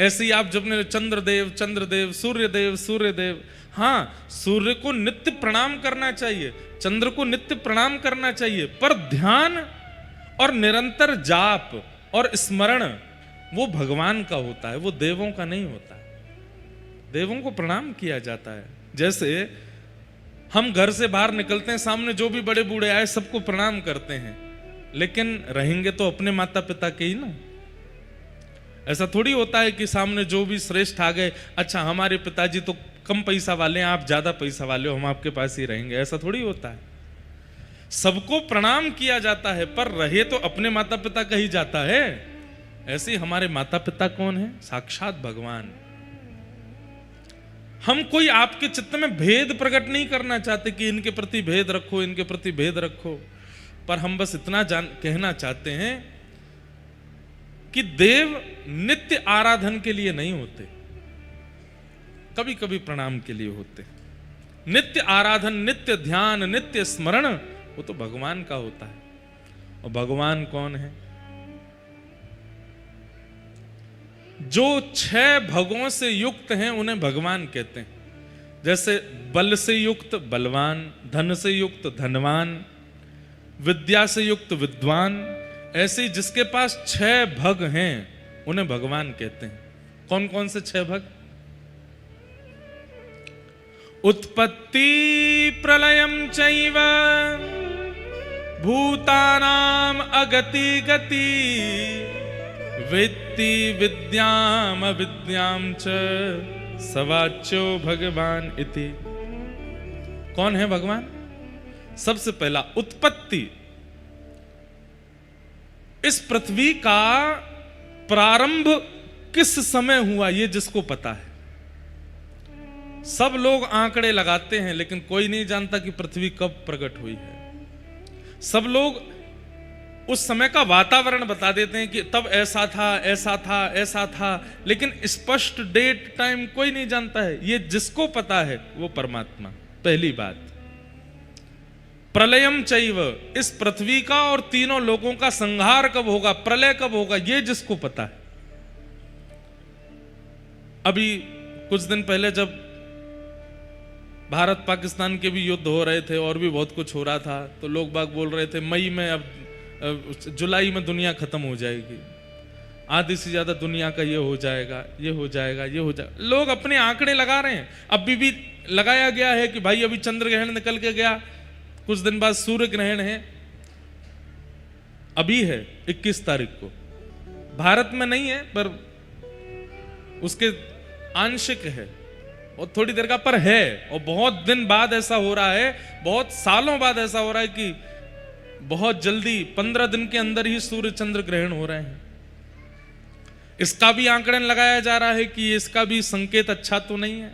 ऐसे ही आप जब ने चंद्रदेव चंद्रदेव, सूर्यदेव सूर्यदेव, हाँ सूर्य को नित्य प्रणाम करना चाहिए, चंद्र को नित्य प्रणाम करना चाहिए, पर ध्यान और निरंतर जाप और स्मरण वो भगवान का होता है, वो देवों का नहीं होता है। देवों को प्रणाम किया जाता है। जैसे हम घर से बाहर निकलते हैं, सामने जो भी बड़े बूढ़े आए सबको प्रणाम करते हैं, लेकिन रहेंगे तो अपने माता पिता के ही ना। ऐसा थोड़ी होता है कि सामने जो भी श्रेष्ठ आ गए, अच्छा हमारे पिताजी तो कम पैसा वाले हैं, आप ज्यादा पैसा वाले हो, हम आपके पास ही रहेंगे, ऐसा थोड़ी होता है। सबको प्रणाम किया जाता है, पर रहे तो अपने माता पिता का ही जाता है। ऐसे ही हमारे माता पिता कौन है? साक्षात भगवान। हम कोई आपके चित्त में भेद प्रकट नहीं करना चाहते कि इनके प्रति भेद रखो, इनके प्रति भेद रखो, पर हम बस इतना कहना चाहते हैं कि देव नित्य आराधन के लिए नहीं होते, कभी कभी प्रणाम के लिए होते। नित्य आराधन, नित्य ध्यान, नित्य स्मरण वो तो भगवान का होता है। और भगवान कौन है? जो 6 भगों से युक्त हैं उन्हें भगवान कहते हैं। जैसे बल से युक्त बलवान, धन से युक्त धनवान, विद्या से युक्त विद्वान, ऐसे जिसके पास 6 भग हैं उन्हें भगवान कहते हैं। कौन कौन से 6 भग? उत्पत्ति प्रलयम चैव भूतानाम अगति गति वेत्ति विद्याम अविद्याम च सवाच्यो भगवान इति। कौन है भगवान? सबसे पहला उत्पत्ति, इस पृथ्वी का प्रारंभ किस समय हुआ ये जिसको पता है। सब लोग आंकड़े लगाते हैं लेकिन कोई नहीं जानता कि पृथ्वी कब प्रकट हुई है। सब लोग उस समय का वातावरण बता देते हैं कि तब ऐसा था ऐसा था ऐसा था, लेकिन स्पष्ट डेट टाइम कोई नहीं जानता है। ये जिसको पता है वो परमात्मा। पहली बात। प्रलयम चैव, इस पृथ्वी का और तीनों लोगों का संहार कब होगा, प्रलय कब होगा, ये जिसको पता है। अभी कुछ दिन पहले जब भारत पाकिस्तान के भी युद्ध हो रहे थे और भी बहुत कुछ हो रहा था, तो लोग बाग बोल रहे थे मई में, अब जुलाई में दुनिया खत्म हो जाएगी, आधी से ज्यादा दुनिया का ये हो जाएगा, ये हो जाएगा, ये हो जाएगा। लोग अपने आंकड़े लगा रहे हैं। अभी भी लगाया गया है कि भाई अभी चंद्र ग्रहण निकल के गया, कुछ दिन बाद सूर्य ग्रहण है, अभी है 21 तारीख को। भारत में नहीं है पर उसके आंशिक है और थोड़ी देर का पर है, और बहुत दिन बाद ऐसा हो रहा है, बहुत सालों बाद ऐसा हो रहा है कि बहुत जल्दी 15 दिन के अंदर ही सूर्य चंद्र ग्रहण हो रहे हैं। इसका भी आंकड़न लगाया जा रहा है कि इसका भी संकेत अच्छा तो नहीं है।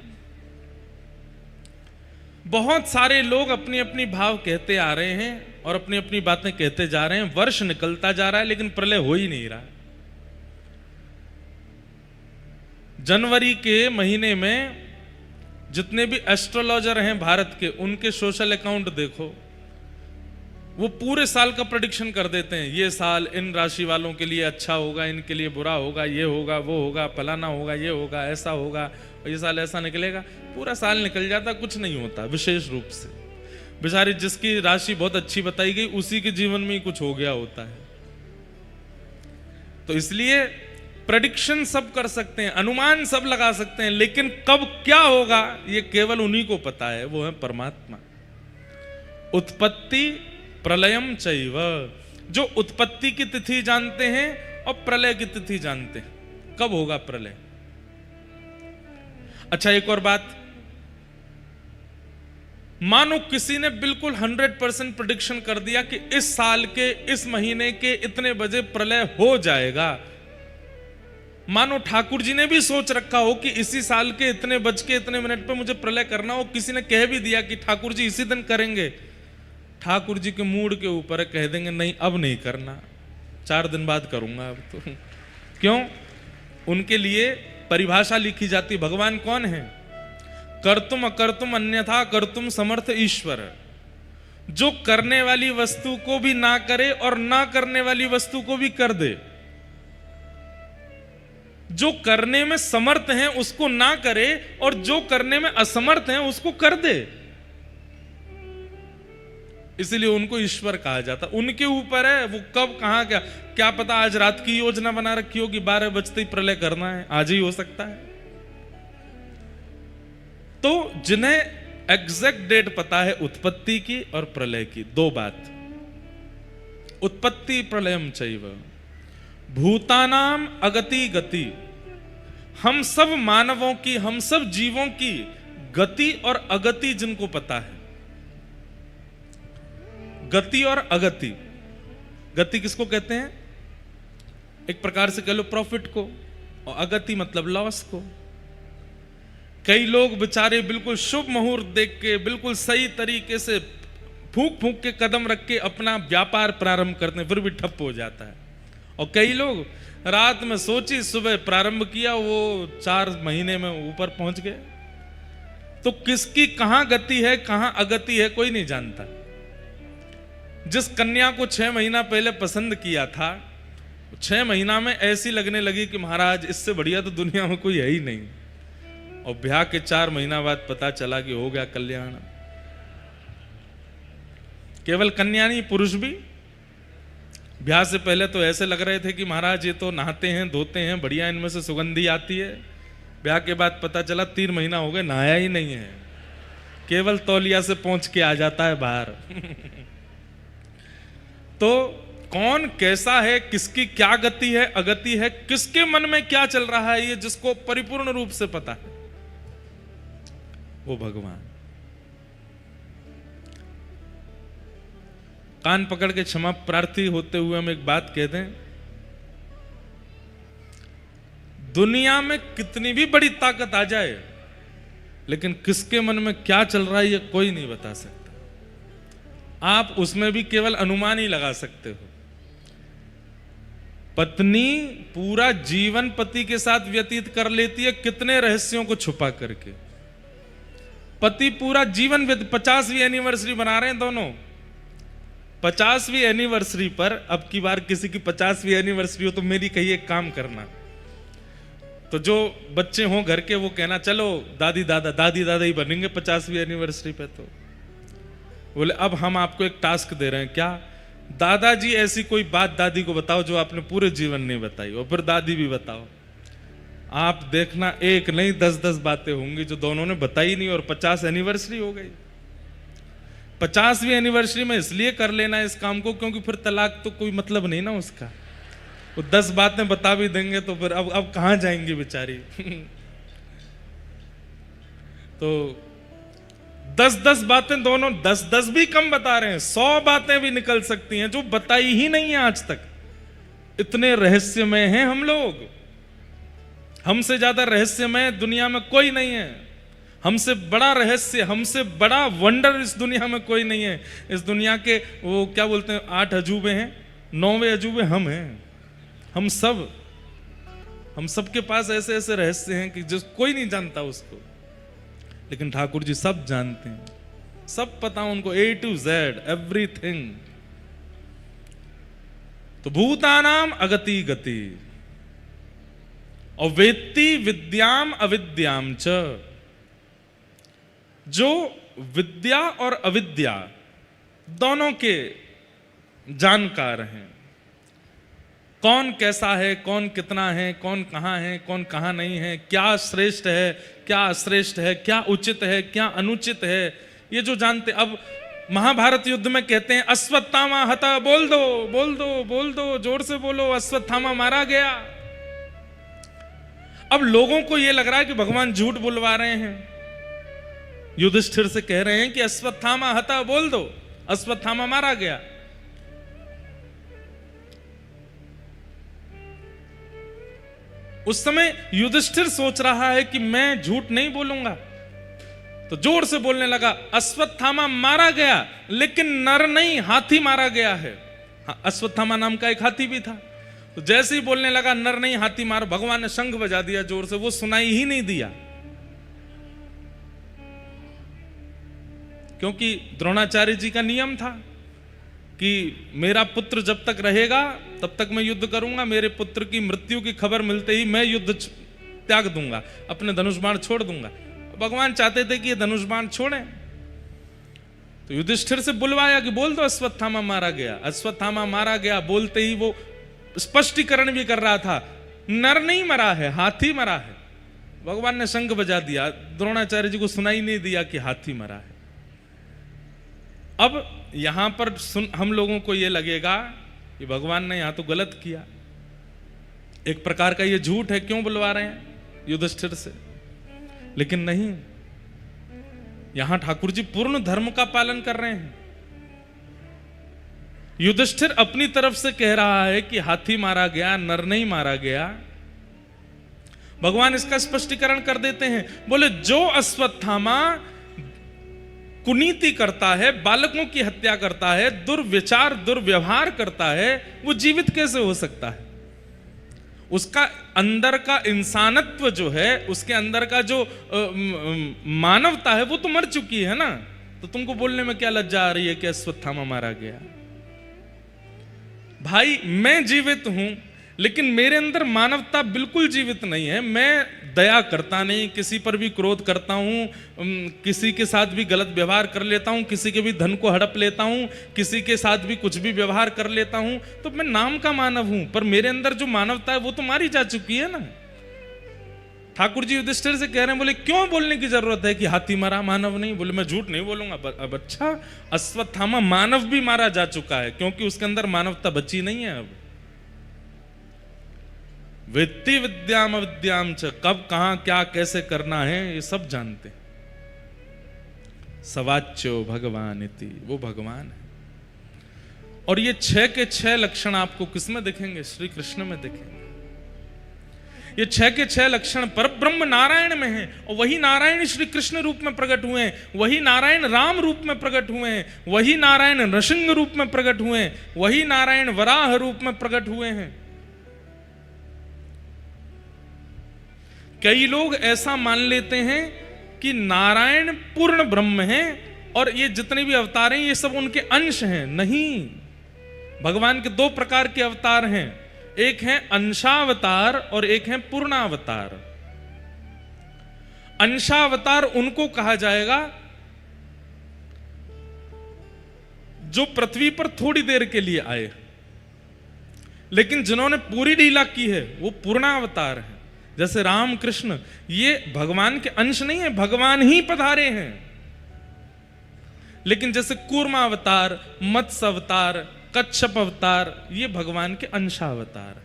बहुत सारे लोग अपनी अपनी भाव कहते आ रहे हैं और अपनी अपनी बातें कहते जा रहे हैं। वर्ष निकलता जा रहा है लेकिन प्रलय हो ही नहीं रहा। जनवरी के महीने में जितने भी एस्ट्रोलॉजर हैं भारत के, उनके सोशल अकाउंट देखो, वो पूरे साल का प्रेडिक्शन कर देते हैं। ये साल इन राशि वालों के लिए अच्छा होगा, इनके लिए बुरा होगा, ये होगा, वो होगा, फलाना होगा, ये होगा, ऐसा होगा, और ये साल ऐसा निकलेगा। पूरा साल निकल जाता, कुछ नहीं होता विशेष रूप से। बेचारी जिसकी राशि बहुत अच्छी बताई गई उसी के जीवन में ही कुछ हो गया होता है। तो इसलिए प्रेडिक्शन सब कर सकते हैं, अनुमान सब लगा सकते हैं, लेकिन कब क्या होगा ये केवल उन्हीं को पता है, वो है परमात्मा। उत्पत्ति प्रलयम चैव, जो उत्पत्ति की तिथि जानते हैं और प्रलय की तिथि जानते हैं, कब होगा प्रलय। अच्छा एक और बात, मानो किसी ने बिल्कुल 100% प्रेडिक्शन कर दिया कि इस साल के इस महीने के इतने बजे प्रलय हो जाएगा। मानो ठाकुर जी ने भी सोच रखा हो कि इसी साल के इतने बज के इतने मिनट पे मुझे प्रलय करना हो, किसी ने कह भी दिया कि ठाकुर जी इसी दिन करेंगे। ठाकुर जी के मूड के ऊपर कह देंगे नहीं अब नहीं करना, 4 दिन बाद करूंगा अब तो। क्यों? उनके लिए परिभाषा लिखी जाती। भगवान कौन है? कर्तुम अकर्तुम अन्यथा कर्तुम समर्थ ईश्वर, जो करने वाली वस्तु को भी ना करे और ना करने वाली वस्तु को भी कर दे। जो करने में समर्थ हैं उसको ना करे और जो करने में असमर्थ हैं उसको कर दे। इसलिए उनको ईश्वर कहा जाता। उनके ऊपर है वो कब कहां क्या पता आज रात की योजना बना रखी होगी, 12 बजते ही प्रलय करना है, आज ही हो सकता है। तो जिन्हें एग्जैक्ट डेट पता है उत्पत्ति की और प्रलय की, दो बात, उत्पत्ति प्रलयम चैव भूतानाम अगति गति, हम सब मानवों की, हम सब जीवों की गति और अगति जिनको पता है। गति और अगति, गति किसको कहते हैं? एक प्रकार से कह लो प्रॉफिट को, और अगति मतलब लॉस को। कई लोग बेचारे बिल्कुल शुभ मुहूर्त देख के बिल्कुल सही तरीके से फूंक फूंक के कदम रख के अपना व्यापार प्रारंभ करते हैं, फिर भी ठप हो जाता है। और कई लोग रात में सोची सुबह प्रारंभ किया, वो 4 महीने में ऊपर पहुंच गए। तो किसकी कहां गति है कहां अगति है कोई नहीं जानता। जिस कन्या को 6 महीना पहले पसंद किया था, 6 महीना में ऐसी लगने लगी कि महाराज इससे बढ़िया तो दुनिया में कोई है ही नहीं, और ब्याह के 4 महीना बाद पता चला कि हो गया कल्याण। केवल कन्या नहीं, पुरुष भी ब्याह से पहले तो ऐसे लग रहे थे कि महाराज ये तो नहाते हैं धोते हैं, बढ़िया इनमें से सुगंधी आती है। ब्याह के बाद पता चला 3 महीना हो गए नहाया ही नहीं है, केवल तौलिया से पहुंच के आ जाता है बाहर। तो कौन कैसा है, किसकी क्या गति है अगति है, किसके मन में क्या चल रहा है, ये जिसको परिपूर्ण रूप से पता है वो भगवान। कान पकड़ के क्षमा प्रार्थी होते हुए हम एक बात कह दें, दुनिया में कितनी भी बड़ी ताकत आ जाए लेकिन किसके मन में क्या चल रहा है ये कोई नहीं बता सकता। आप उसमें भी केवल अनुमान ही लगा सकते हो। पत्नी पूरा जीवन पति के साथ व्यतीत कर लेती है कितने रहस्यों को छुपा करके। पति पूरा जीवन 50वीं एनिवर्सरी बना रहे हैं दोनों, 50वीं एनिवर्सरी पर, अब की बार किसी की 50वीं एनिवर्सरी हो तो मेरी कही एक काम करना, तो जो बच्चे हों घर के वो कहना चलो दादी दादा ही बनेंगे 50वीं एनिवर्सरी पे। तो बोले अब हम आपको एक टास्क दे रहे हैं, क्या? दादाजी ऐसी कोई बात दादी को बताओ जो आपने पूरे जीवन नहीं बताई, और फिर दादी भी बताओ। आप देखना एक नहीं 10-10 बातें होंगी जो दोनों ने बताई नहीं, और 50 एनिवर्सरी हो गई। 50वीं एनिवर्सरी में इसलिए कर लेना इस काम को क्योंकि फिर तलाक तो कोई मतलब नहीं ना उसका। वो 10 बातें बता भी देंगे तो फिर अब कहां जाएंगी बेचारी। तो 10-10 बातें दोनों, 10-10 भी कम बता रहे हैं, 100 बातें भी निकल सकती हैं जो बताई ही नहीं है आज तक। इतने रहस्यमय हैं हम लोग, हमसे ज्यादा रहस्यमय दुनिया में कोई नहीं है। हमसे बड़ा रहस्य, हमसे बड़ा वंडर इस दुनिया में कोई नहीं है। इस दुनिया के वो क्या बोलते हैं 8 अजूबे हैं, 9वें अजूबे हम हैं। हम सब के पास ऐसे ऐसे रहस्य हैं कि जो कोई नहीं जानता उसको, लेकिन ठाकुर जी सब जानते हैं, सब पता उनको A to Z एवरीथिंग। तो भूतानाम अगति गति और वेत्ति विद्याम अविद्याम च, जो विद्या और अविद्या दोनों के जानकार हैं। कौन कैसा है, कौन कितना है, कौन कहां है, कौन कहां नहीं है, क्या श्रेष्ठ है, क्या अश्रेष्ठ है, क्या उचित है, क्या अनुचित है, ये जो जानते। अब महाभारत युद्ध में कहते हैं अश्वत्थामा हता, बोल दो बोल दो बोल दो, जोर से बोलो, अश्वत्थामा मारा गया। अब लोगों को यह लग रहा है कि भगवान झूठ बुलवा रहे हैं, युधिष्ठिर से कह रहे हैं कि अश्वत्थामा हता, बोल दो, अश्वत्थामा मारा गया। उस समय युधिष्ठिर सोच रहा है कि मैं झूठ नहीं बोलूंगा, तो जोर से बोलने लगा अश्वत्थामा मारा गया, लेकिन नर नहीं हाथी मारा गया है। अश्वत्थामा नाम का एक हाथी भी था। तो जैसे ही बोलने लगा नर नहीं हाथी मार, भगवान ने शंख बजा दिया जोर से, वो सुनाई ही नहीं दिया, क्योंकि द्रोणाचार्य जी का नियम था कि मेरा पुत्र जब तक रहेगा तब तक मैं युद्ध करूंगा, मेरे पुत्र की मृत्यु की खबर मिलते ही मैं युद्ध त्याग दूंगा, अपने धनुष बाण छोड़ दूंगा। भगवान चाहते थे कि ये धनुष बाण छोड़े, तो युधिष्ठिर से बुलवाया कि बोल दो अश्वत्थामा मारा गया। अश्वत्थामा मारा गया बोलते ही वो स्पष्टीकरण भी कर रहा था, नर नहीं मरा है, हाथी मरा है। भगवान ने शंख बजा दिया, द्रोणाचार्य जी को सुनाई नहीं दिया कि हाथी मरा है। अब यहां पर हम लोगों को यह लगेगा कि भगवान ने यहां तो गलत किया, एक प्रकार का ये झूठ है, क्यों बुलवा रहे हैं युधिष्ठिर से। लेकिन नहीं, यहां ठाकुर जी पूर्ण धर्म का पालन कर रहे हैं। युधिष्ठिर अपनी तरफ से कह रहा है कि हाथी मारा गया, नर नहीं मारा गया। भगवान इसका स्पष्टीकरण कर देते हैं, बोले जो अश्वत्थामा कुनीति करता है, बालकों की हत्या करता है, दुर्विचार दुर्व्यवहार करता है, वो जीवित कैसे हो सकता है? उसका अंदर का इंसानत्व जो है, उसके अंदर का जो मानवता है, वो तो मर चुकी है ना। तो तुमको बोलने में क्या लज्जा आ रही है कि अश्वत्थामा मारा गया? भाई मैं जीवित हूं, लेकिन मेरे अंदर मानवता बिल्कुल जीवित नहीं है। मैं दया करता नहीं, किसी पर भी क्रोध करता हूं, किसी के साथ भी गलत व्यवहार कर लेता हूं, किसी के भी धन को हड़प लेता हूं, किसी के साथ भी कुछ भी व्यवहार कर लेता हूं। तो मैं नाम का मानव हूं, पर मेरे अंदर जो मानवता है वो तो मारी जा चुकी है ना। ठाकुर जी युधिष्ठिर से कह रहे हैं, बोले क्यों बोलने की जरूरत है कि हाथी मरा, मानव नहीं? बोले मैं झूठ नहीं बोलूंगा। अब अच्छा, अश्वत्थामा मानव भी मारा जा चुका है, क्योंकि उसके अंदर मानवता बची नहीं है। अब वेत्ति विद्याम अविद्याम च, कब कहां क्या कैसे करना है ये सब जानते हैं। सवाच्यो भगवान इति, वो भगवान है। और ये 6 के 6 लक्षण आपको किसमें दिखेंगे? श्री कृष्ण में दिखेंगे। ये 6 के 6 लक्षण पर ब्रह्म नारायण में है, और वही नारायण श्री कृष्ण रूप में प्रकट हुए हैं, वही नारायण राम रूप में प्रकट हुए हैं, वही नारायण नृसिंह रूप में प्रकट हुए हैं, वही नारायण वराह रूप में प्रकट हुए हैं। कई लोग ऐसा मान लेते हैं कि नारायण पूर्ण ब्रह्म हैं और ये जितने भी अवतार हैं ये सब उनके अंश हैं। नहीं, भगवान के 2 प्रकार के अवतार हैं, एक है अंशावतार और एक है पूर्णावतार। अंशावतार उनको कहा जाएगा जो पृथ्वी पर थोड़ी देर के लिए आए, लेकिन जिन्होंने पूरी लीला की है वो पूर्णावतार है। जैसे राम कृष्ण, ये भगवान के अंश नहीं है, भगवान ही पधारे हैं। लेकिन जैसे कूर्मावतार, मत्स्य अवतार, कच्छप अवतार, ये भगवान के अंशावतार।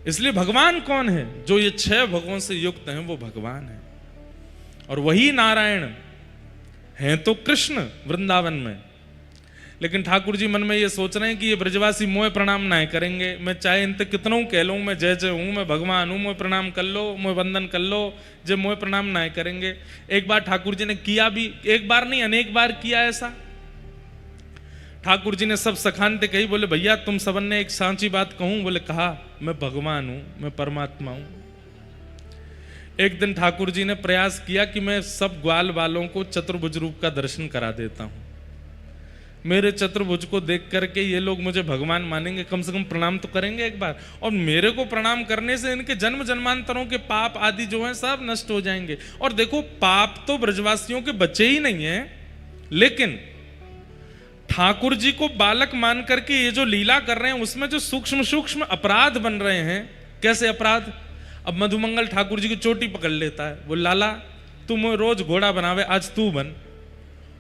इसलिए भगवान कौन है? जो ये 6 भगवान से युक्त हैं वो भगवान है। और वही नारायण हैं तो कृष्ण वृंदावन में। लेकिन ठाकुर जी मन में ये सोच रहे हैं कि ये ब्रजवासी मोह प्रणाम ना करेंगे। मैं चाहे इनते कितनों कह लूँ, मैं जय जय हूँ, मैं भगवान हूँ, मोह प्रणाम कर लो, मोह वंदन कर लो, जे मोह प्रणाम ना करेंगे। एक बार ठाकुर जी ने किया भी, एक बार नहीं अनेक बार किया ऐसा। ठाकुर जी ने सब सखानते कही, बोले भैया तुम सबन ने एक सांची बात कहूं? बोले कहा, मैं भगवान हूं, मैं परमात्मा हूं। एक दिन ठाकुर जी ने प्रयास किया कि मैं सब ग्वाल वालों को चतुर्भुज रूप का दर्शन करा देता हूं। मेरे चतुर्भुज को देख करके ये लोग मुझे भगवान मानेंगे, कम से कम प्रणाम तो करेंगे एक बार। और मेरे को प्रणाम करने से इनके जन्म जन्मांतरों के पाप आदि जो हैं सब नष्ट हो जाएंगे। और देखो, पाप तो ब्रजवासियों के बचे ही नहीं है, लेकिन ठाकुर जी को बालक मान करके ये जो लीला कर रहे हैं उसमें जो सूक्ष्म सूक्ष्म अपराध बन रहे हैं। कैसे अपराध? अब मधुमंगल ठाकुर जी की चोटी पकड़ लेता है, वो लाला तुम रोज घोड़ा बनावे, आज तू बन।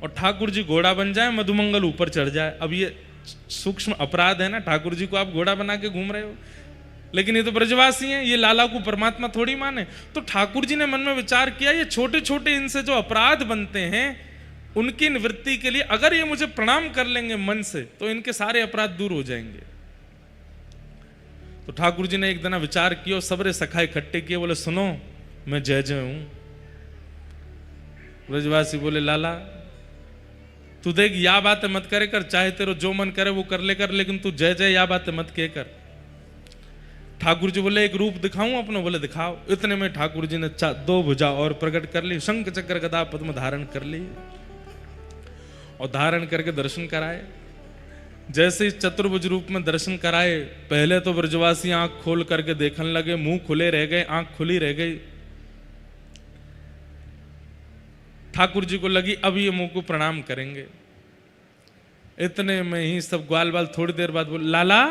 और ठाकुर जी घोड़ा बन जाए, मधुमंगल ऊपर चढ़ जाए। अब ये सूक्ष्म अपराध है ना, ठाकुर जी को आप घोड़ा बना के घूम रहे हो। लेकिन ये तो ब्रजवासी हैं, ये लाला को परमात्मा थोड़ी माने। तो ठाकुर जी ने मन में विचार किया, ये छोटे छोटे इनसे जो अपराध बनते हैं उनकी निवृत्ति के लिए अगर ये मुझे प्रणाम कर लेंगे मन से, तो इनके सारे अपराध दूर हो जाएंगे। तो ठाकुर जी ने एक दिन विचार किया और सबरे सखा इकट्ठे किए, बोले सुनो मैं जय जय हूं। ब्रजवासी बोले लाला तू देख, या बातें मत करे कर, चाहे तेरे जो मन करे वो कर ले कर, लेकिन तू जय जय या बातें मत कह कर। ठाकुर जी बोले एक रूप दिखाऊं अपना? बोले दिखाओ। इतने में ठाकुर जी ने 2 भुजा और प्रकट कर ली, शंख चक्र गदा पद्म धारण कर ली। और धारण करके दर्शन कराए। जैसे ही चतुर्भुज रूप में दर्शन कराए, पहले तो ब्रजवासी आंख खोल करके देखने लगे, मुंह खुले रह गए, आंख खुली रह गई। ठाकुर जी को लगी अब ये मुंह को प्रणाम करेंगे। इतने में ही सब ग्वाल बाल थोड़ी देर बाद बोले, लाला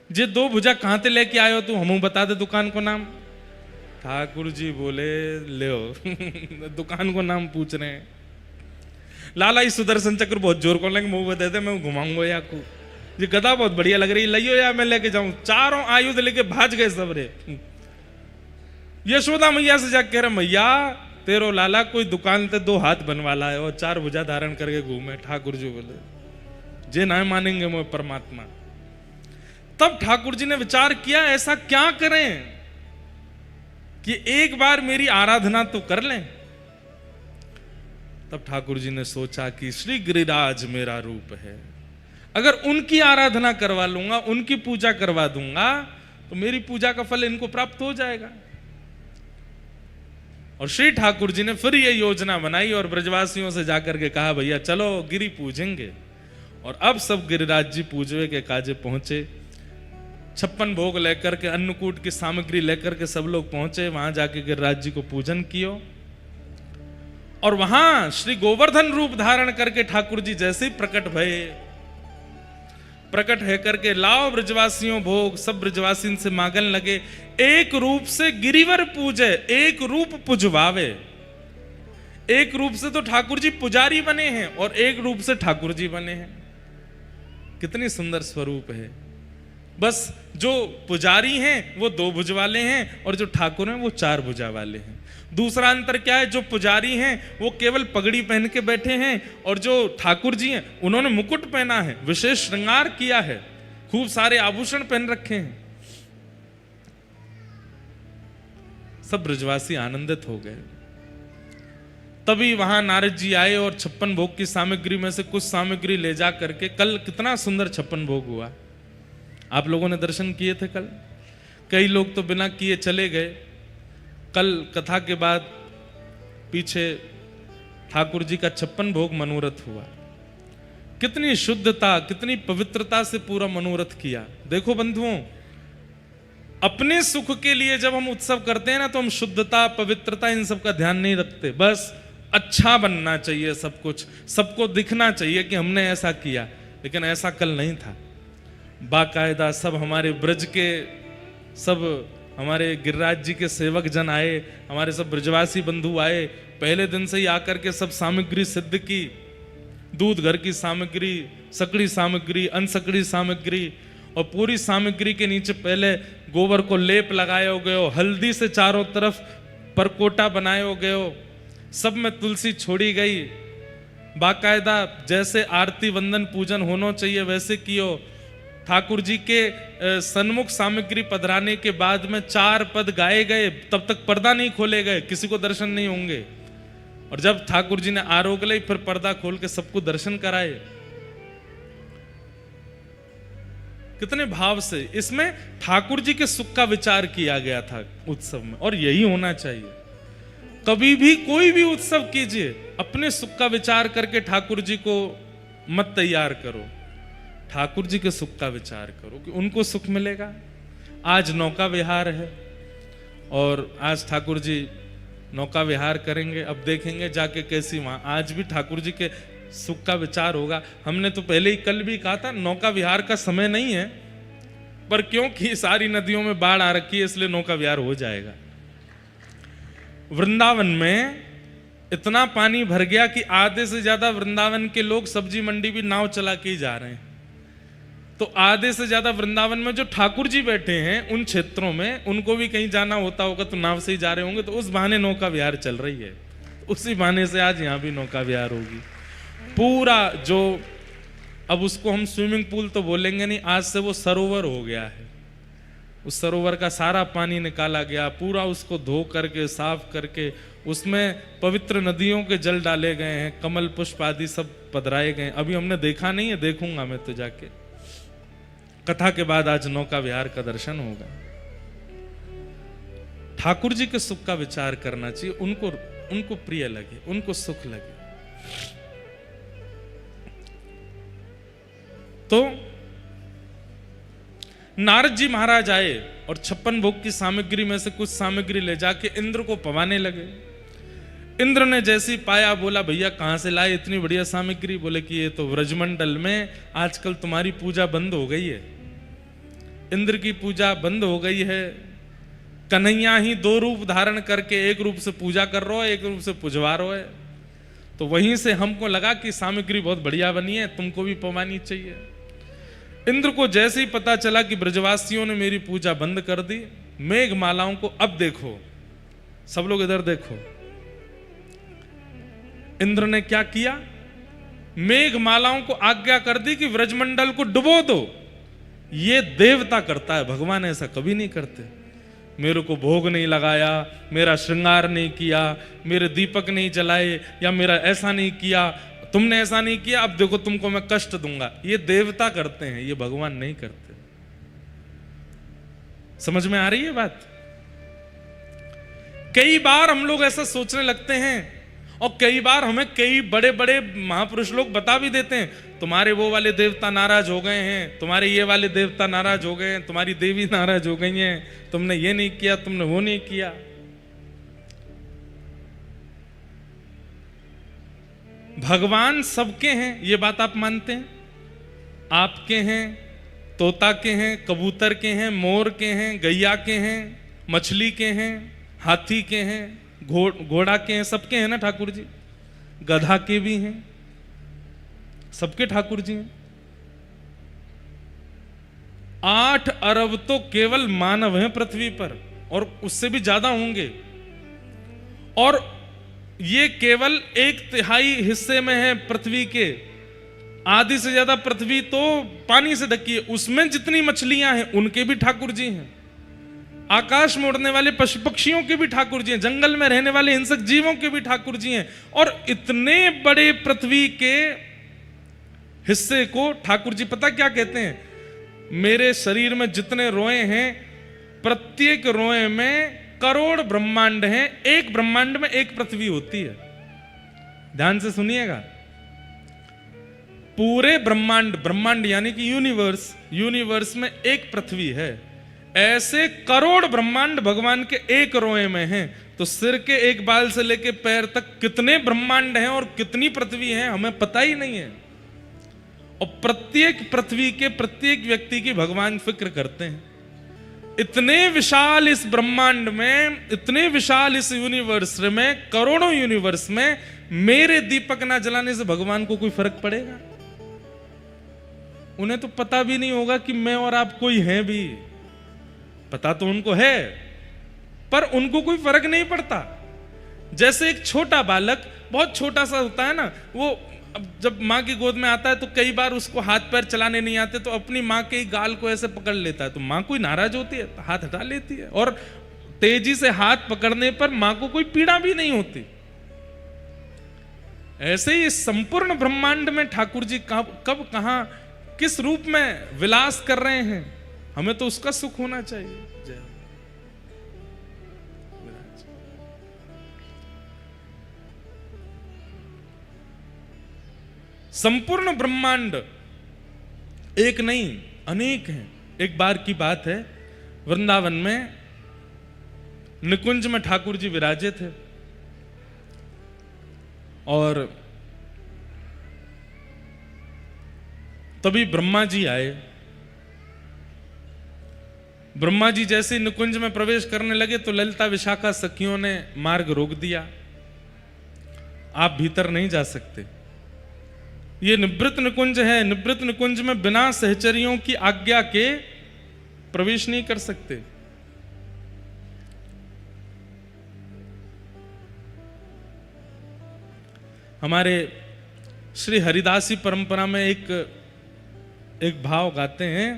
जे 2 भुजा कहां से लेके आयो तू, हमू बता दे दुकान को नाम। ठाकुर जी बोले ले दुकान को नाम पूछ रहे हैं। लाला इस सुदर्शन चक्र बहुत जोर को लेंगे, मुंह बता दे मैं घुमाऊंगा या को। ये गदा बहुत बढ़िया लग रही, लियो या मैं लेके जाऊं। चारों आयुध लेके भाज गए सब रे। यशोदा मैया से जाके कह रहे, मैया तेरो लाला कोई दुकान से 2 हाथ बनवा लाए और 4 भुजा धारण करके घूमे। ठाकुर जी बोले जे ना मानेंगे मैं परमात्मा। तब ठाकुर जी ने विचार किया ऐसा क्या करें कि एक बार मेरी आराधना तो कर लें। तब ठाकुर जी ने सोचा कि श्री गिरिराज मेरा रूप है, अगर उनकी आराधना करवा लूंगा, उनकी पूजा करवा दूंगा तो मेरी पूजा का फल इनको प्राप्त हो जाएगा। और श्री ठाकुर जी ने फिर ये योजना बनाई और ब्रजवासियों से जाकर के कहा भैया चलो गिरि पूजेंगे। और अब सब गिरिराज जी पूजवे के काजे पहुंचे। 56 भोग लेकर के, अन्नकूट की सामग्री लेकर के सब लोग पहुंचे। वहां जाके गिरिराज जी को पूजन कियो और वहां श्री गोवर्धन रूप धारण करके ठाकुर जी जैसे ही प्रकट भये, प्रकट है करके लाओ ब्रजवासियों भोग, सब ब्रजवासी से मांगन लगे एक रूप से गिरिवर पूजे, एक रूप पुजवावे। एक रूप से तो ठाकुर जी पुजारी बने हैं और एक रूप से ठाकुर जी बने हैं। कितनी सुंदर स्वरूप है। बस जो पुजारी हैं वो 2 भुज वाले हैं और जो ठाकुर हैं वो 4 भुजा वाले हैं। दूसरा अंतर क्या है, जो पुजारी हैं वो केवल पगड़ी पहन के बैठे हैं और जो ठाकुर जी हैं उन्होंने मुकुट पहना है, विशेष श्रृंगार किया है, खूब सारे आभूषण पहन रखे हैं। सब ब्रजवासी आनंदित हो गए। तभी वहां नारद जी आए और 56 भोग की सामग्री में से कुछ सामग्री ले जा करके, कल कितना सुंदर 56 भोग हुआ, आप लोगों ने दर्शन किए थे कल। कई लोग तो बिना किए चले गए। कल कथा के बाद पीछे ठाकुर जी का 56 भोग मनोरथ हुआ। कितनी शुद्धता, कितनी पवित्रता से पूरा मनोरथ किया। देखो बंधुओं, अपने सुख के लिए जब हम उत्सव करते हैं ना तो हम शुद्धता, पवित्रता इन सब का ध्यान नहीं रखते। बस अच्छा बनना चाहिए, सब कुछ सबको दिखना चाहिए कि हमने ऐसा किया। लेकिन ऐसा कल नहीं था। बाकायदा सब हमारे ब्रज के, सब हमारे गिरिराज जी के सेवक जन आए, हमारे सब ब्रजवासी बंधु आए। पहले दिन से ही आकर के सब सामग्री सिद्ध की, दूध घर की सामग्री, सकड़ी सामग्री, अनसकड़ी सामग्री, और पूरी सामग्री के नीचे पहले गोबर को लेप लगाया गयो, हल्दी से चारों तरफ परकोटा बनाए गयो, सब में तुलसी छोड़ी गई। बाकायदा जैसे आरती वंदन पूजन होना चाहिए वैसे कियो। ठाकुर जी के सन्मुख सामग्री पधराने के बाद में 4 पद गाए गए, तब तक पर्दा नहीं खोले गए, किसी को दर्शन नहीं होंगे। और जब ठाकुर जी ने आरोग्य ली फिर पर्दा खोल के सबको दर्शन कराए। कितने भाव से इसमें ठाकुर जी के सुख का विचार किया गया था उत्सव में, और यही होना चाहिए। कभी भी कोई भी उत्सव कीजिए, अपने सुख का विचार करके ठाकुर जी को मत तैयार करो, ठाकुर जी के सुख का विचार करो कि उनको सुख मिलेगा। आज नौका विहार है और आज ठाकुर जी नौका विहार करेंगे। अब देखेंगे जाके कैसी वहां आज भी ठाकुर जी के सुख का विचार होगा। हमने तो पहले ही कल भी कहा था नौका विहार का समय नहीं है, पर क्योंकि सारी नदियों में बाढ़ आ रखी है इसलिए नौका विहार हो जाएगा। वृंदावन में इतना पानी भर गया कि आधे से ज्यादा वृंदावन के लोग सब्जी मंडी भी नाव चला के ही जा रहे हैं। तो आधे से ज्यादा वृंदावन में जो ठाकुर जी बैठे हैं उन क्षेत्रों में, उनको भी कहीं जाना होता होगा तो नाव से ही जा रहे होंगे, तो उस बहाने नौका विहार चल रही है। उसी बहाने से आज यहाँ भी नौका विहार होगी। पूरा जो, अब उसको हम स्विमिंग पूल तो बोलेंगे नहीं, आज से वो सरोवर हो गया है। उस सरोवर का सारा पानी निकाला गया, पूरा उसको धो करके साफ करके उसमें पवित्र नदियों के जल डाले गए हैं, कमल पुष्प आदि सब पधराए गए। अभी हमने देखा नहीं है, देखूंगा मैं तो जाके। कथा के बाद आज नौका विहार का दर्शन होगा। ठाकुर जी के सुख का विचार करना चाहिए, उनको प्रिय लगे, उनको सुख लगे। तो नारद जी महाराज आए और 56 भोग की सामग्री में से कुछ सामग्री ले जाके इंद्र को पवाने लगे। इंद्र ने जैसे ही पाया बोला भैया कहां से लाए इतनी बढ़िया सामग्री? बोले कि ये तो व्रजमंडल में आजकल तुम्हारी पूजा बंद हो गई है, इंद्र की पूजा बंद हो गई है। कन्हैया ही 2 रूप धारण करके एक रूप से पूजा कर रहा है, एक रूप से पुजवा रहा है। तो वहीं से हमको लगा कि सामग्री बहुत बढ़िया बनी है, तुमको भी पवानी चाहिए। इंद्र को जैसे ही पता चला कि ब्रजवासियों ने मेरी पूजा बंद कर दी, मेघमालाओं को अब देखो, सब लोग इधर देखो, इंद्र ने क्या किया? मेघमालाओं को आज्ञा कर दी कि व्रजमंडल को डुबो दो। ये देवता करता है, भगवान ऐसा कभी नहीं करते। मेरे को भोग नहीं लगाया, मेरा श्रृंगार नहीं किया, मेरे दीपक नहीं जलाए, या मेरा ऐसा नहीं किया, तुमने ऐसा नहीं किया, अब देखो तुमको मैं कष्ट दूंगा। ये देवता करते हैं, ये भगवान नहीं करते। समझ में आ रही है बात? कई बार हम लोग ऐसा सोचने लगते हैं और कई बार हमें कई बड़े बड़े महापुरुष लोग बता भी देते हैं, तुम्हारे वो वाले देवता नाराज हो गए हैं, तुम्हारे ये वाले देवता नाराज हो गए हैं, तुम्हारी देवी नाराज हो गई हैं, तुमने ये नहीं किया, तुमने वो नहीं किया। भगवान सबके हैं, ये बात आप मानते हैं? आपके हैं, तोता के हैं, कबूतर के हैं, मोर के हैं, गैया के हैं, मछली के हैं, हाथी के हैं, घोड़ा के हैं, सबके हैं ना ठाकुर जी? गधा के भी हैं, सबके ठाकुर जी हैं। 8 अरब तो केवल मानव हैं पृथ्वी पर, और उससे भी ज्यादा होंगे। और ये केवल 1/3 हिस्से में है पृथ्वी के। आधी से ज्यादा पृथ्वी तो पानी से ढकी है, उसमें जितनी मछलियां हैं उनके भी ठाकुर जी हैं। आकाश में उड़ने वाले पशु पक्षियों के भी ठाकुर जी हैं, जंगल में रहने वाले हिंसक जीवों के भी ठाकुर जी हैं। और इतने बड़े पृथ्वी के हिस्से को ठाकुर जी पता क्या कहते हैं? मेरे शरीर में जितने रोए हैं, प्रत्येक रोए में करोड़ ब्रह्मांड हैं, एक ब्रह्मांड में एक पृथ्वी होती है। ध्यान से सुनिएगा, पूरे ब्रह्मांड, ब्रह्मांड यानी कि यूनिवर्स, यूनिवर्स में एक पृथ्वी है। ऐसे करोड़ ब्रह्मांड भगवान के एक रोए में हैं। तो सिर के एक बाल से लेके पैर तक कितने ब्रह्मांड हैं और कितनी पृथ्वी हैं हमें पता ही नहीं है। और प्रत्येक पृथ्वी के प्रत्येक व्यक्ति की भगवान फिक्र करते हैं। इतने विशाल इस ब्रह्मांड में, इतने विशाल इस यूनिवर्स में, करोड़ों यूनिवर्स में मेरे दीपक ना जलाने से भगवान को कोई फर्क पड़ेगा? उन्हें तो पता भी नहीं होगा कि मैं और आप कोई हैं भी। पता तो उनको है, पर उनको कोई फर्क नहीं पड़ता। जैसे एक छोटा बालक, बहुत छोटा सा होता है ना, वो जब माँ की गोद में आता है तो कई बार उसको हाथ पैर चलाने नहीं आते, तो अपनी माँ के ही गाल को ऐसे पकड़ लेता है। तो माँ कोई नाराज होती है तो हाथ हटा लेती है, और तेजी से हाथ पकड़ने पर माँ को कोई पीड़ा भी नहीं होती। ऐसे ही इस संपूर्ण ब्रह्मांड में ठाकुर जी कब कहां किस रूप में विलास कर रहे हैं, हमें तो उसका सुख होना चाहिए। जय हो। संपूर्ण ब्रह्मांड एक नहीं अनेक हैं। एक बार की बात है, वृंदावन में निकुंज में ठाकुर जी विराजे थे, और तभी ब्रह्मा जी आए। ब्रह्मा जी जैसे निकुंज में प्रवेश करने लगे तो ललिता विशाखा सखियों ने मार्ग रोक दिया, आप भीतर नहीं जा सकते। ये निवृत्त निकुंज है, निवृत्त निकुंज में बिना सहचरियों की आज्ञा के प्रवेश नहीं कर सकते। हमारे श्री हरिदासी परंपरा में एक भाव गाते हैं,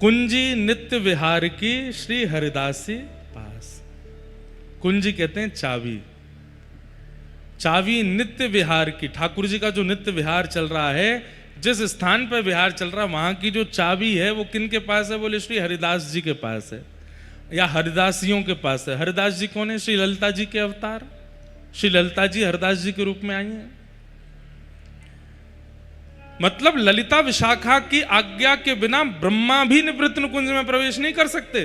कुंजी नित्य विहार की श्री हरिदासी पास। कुंजी कहते हैं चाबी, चाबी नित्य विहार की। ठाकुर जी का जो नित्य विहार चल रहा है, जिस स्थान पर विहार चल रहा है, वहां की जो चाबी है वो किन के पास है? बोले श्री हरिदास जी के पास है, या हरिदासियों के पास है। हरिदास जी कौन है? श्री ललिता जी के अवतार। श्री ललिता जी हरिदास जी के रूप में आई हैं। मतलब ललिता विशाखा की आज्ञा के बिना ब्रह्मा भी निवृत्त निकुंज में प्रवेश नहीं कर सकते।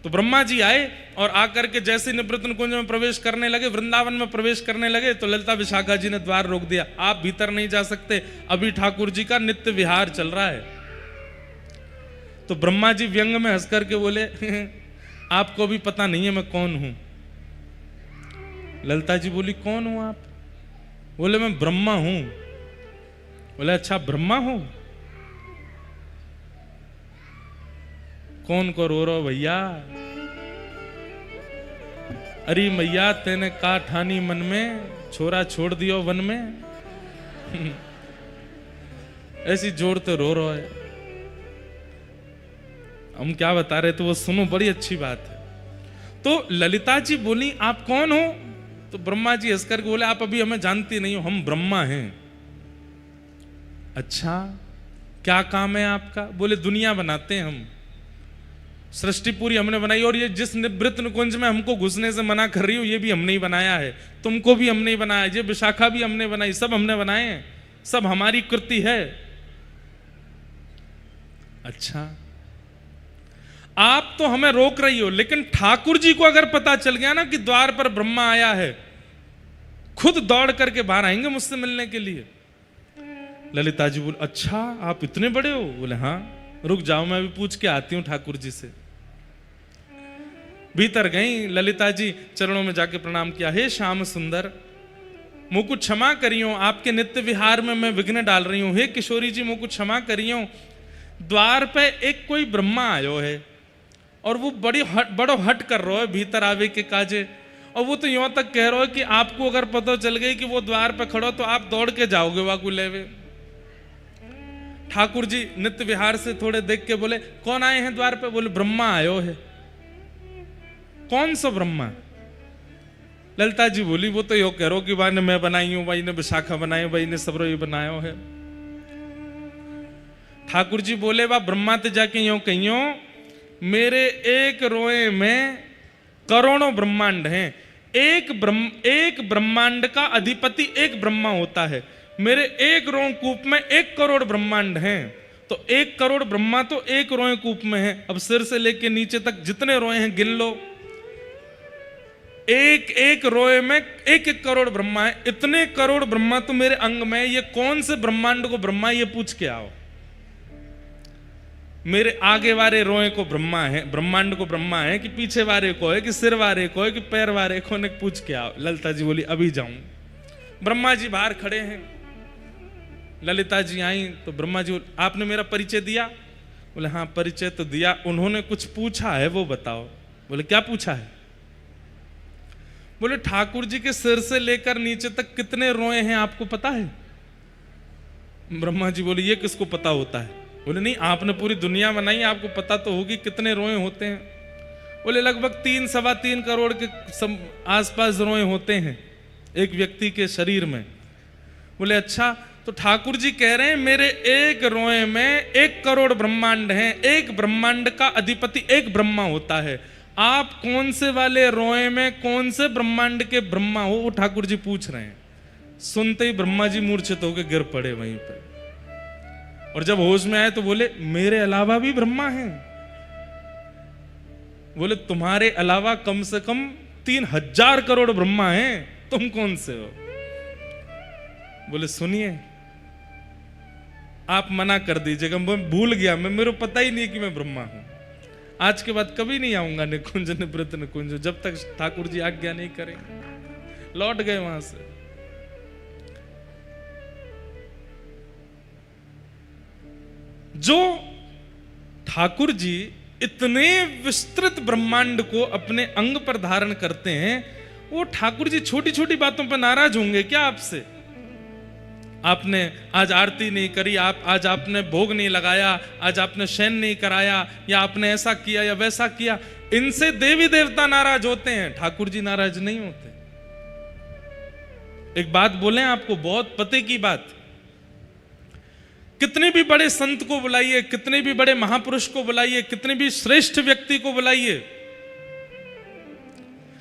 तो ब्रह्मा जी आए और आकर के जैसे निवृत्त निकुंज में प्रवेश करने लगे, वृंदावन में प्रवेश करने लगे, तो ललिता विशाखा जी ने द्वार रोक दिया, आप भीतर नहीं जा सकते, अभी ठाकुर जी का नित्य विहार चल रहा है। तो ब्रह्मा जी व्यंग में हंस करके बोले आपको भी पता नहीं है मैं कौन हूं। ललिता जी बोली कौन हूं आप? बोले मैं ब्रह्मा हूं। बोले अच्छा ब्रह्मा हो? कौन को रो रहो भैया? अरे मैया तेने का ठानी मन में, छोरा छोड़ दियो वन में। ऐसी जोड़ते रो रहा है। हम क्या बता रहे थे वो सुनो, बड़ी अच्छी बात है। तो ललिता जी बोली आप कौन हो? तो ब्रह्मा जी हंस करके बोले आप अभी हमें जानती नहीं हो, हम ब्रह्मा हैं। अच्छा क्या काम है आपका? बोले दुनिया बनाते हैं हम, सृष्टि पूरी हमने बनाई, और ये जिस निवृत्त निकुंज में हमको घुसने से मना कर रही हो ये भी हमने ही बनाया है, तुमको भी हमने ही बनाया, ये विशाखा भी हमने बनाई, सब हमने बनाए हैं, सब हमारी कृति है। अच्छा आप तो हमें रोक रही हो, लेकिन ठाकुर जी को अगर पता चल गया ना कि द्वार पर ब्रह्मा आया है, खुद दौड़ करके बाहर आएंगे मुझसे मिलने के लिए। ललिता जी बोले अच्छा आप इतने बड़े हो? बोले हाँ रुक जाओ मैं भी पूछ के आती हूं ठाकुर जी से। भीतर गई ललिता जी, चरणों में जाके प्रणाम किया, हे श्याम सुंदर मुझको क्षमा करियो, आपके नित्य विहार में मैं विघ्न डाल रही हूं। हे किशोरी जी मुझको क्षमा करियो, द्वार पे एक कोई ब्रह्मा आयो है और वो बड़ो हट कर रहा है भीतर आवे के काजे, और वो तो यूं तक कह रहा है कि आपको अगर पता चल गई कि वो द्वार पे खड़ो तो आप दौड़ के जाओगे वाकू लेवे। ठाकुर जी नित्य विहार से थोड़े देख के बोले कौन आए हैं द्वार पे? बोले ब्रह्मा आयो है। कौन सा ब्रह्मा? ललिता जी बोली वो तो यो कह रो कि भाई ने मैं बनाई हूं, भाई ने विशाखा बनाई, भाई ने सब ये बनायो है। ठाकुर जी बोले वाह ब्रह्मा ते जाके यो कहियो मेरे एक रोए में करोड़ों ब्रह्मांड हैं, एक ब्रह्मांड का अधिपति एक ब्रह्मा होता है, मेरे एक रोमकूप में 1 करोड़ ब्रह्मांड हैं, तो 1 करोड़ ब्रह्मा तो एक रोमकूप में है। अब सिर से लेके नीचे तक जितने रोए हैं गिन लो, एक रोए में 1 करोड़ ब्रह्मा है। इतने करोड़ ब्रह्मा तो मेरे अंग में, ये कौन से ब्रह्मांड को ब्रह्मा ये पूछ के आओ। मेरे आगे वाले रोए को ब्रह्मा है, ब्रह्मांड को ब्रह्मा है, कि पीछे वाले को है, कि सिर वाले को है, कि पैर वाले को, ने पूछ के आओ। ललिता जी बोली अभी जाऊं। ब्रह्मा जी बाहर खड़े हैं, ललिता जी आई तो ब्रह्मा जी आपने मेरा परिचय दिया? बोले हाँ परिचय तो दिया, उन्होंने कुछ पूछा है वो बताओ। बोले क्या पूछा है? बोले ठाकुर जी के सिर से लेकर नीचे तक कितने रोए हैं आपको पता है? ब्रह्मा जी बोले ये किसको पता होता है? बोले नहीं आपने पूरी दुनिया बनाई, आपको पता तो होगी कितने रोए होते हैं। बोले लगभग 3-3.25 करोड़ के आसपास रोए होते हैं एक व्यक्ति के शरीर में। बोले अच्छा, तो ठाकुर जी कह रहे हैं मेरे एक रोए में 1 करोड़ ब्रह्मांड हैं, एक ब्रह्मांड का अधिपति एक ब्रह्मा होता है, आप कौन से वाले रोए में कौन से ब्रह्मांड के ब्रह्मा हो? वो ठाकुर जी पूछ रहे हैं। सुनते ही ब्रह्मा जी मूर्छित होकर गिर पड़े वहीं पर, और जब होश में आए तो बोले मेरे अलावा भी ब्रह्मा हैं। बोले तुम्हारे अलावा कम से कम 3000 करोड़ ब्रह्मा हैं, तुम कौन से हो? बोले सुनिए आप मना कर दीजिएगा, मैं भूल गया, मेरे को पता ही नहीं कि मैं ब्रह्मा हूं, आज के बाद कभी नहीं आऊंगा निकुंज निवृत्त निकुंज, जब तक ठाकुर जी आज्ञा नहीं करेंगे। लौट गए वहां से। जो ठाकुर जी इतने विस्तृत ब्रह्मांड को अपने अंग पर धारण करते हैं, वो ठाकुर जी छोटी छोटी बातों पर नाराज होंगे क्या आपसे? आपने आज आरती नहीं करी, आज आपने भोग नहीं लगाया, आज आपने शयन नहीं कराया, या आपने ऐसा किया या वैसा किया, इनसे देवी देवता नाराज होते हैं, ठाकुर जी नाराज नहीं होते। एक बात बोलें आपको, बहुत पते की बात, कितने भी बड़े संत को बुलाइए, कितने भी बड़े महापुरुष को बुलाइए, कितने भी श्रेष्ठ व्यक्ति को बुलाइए,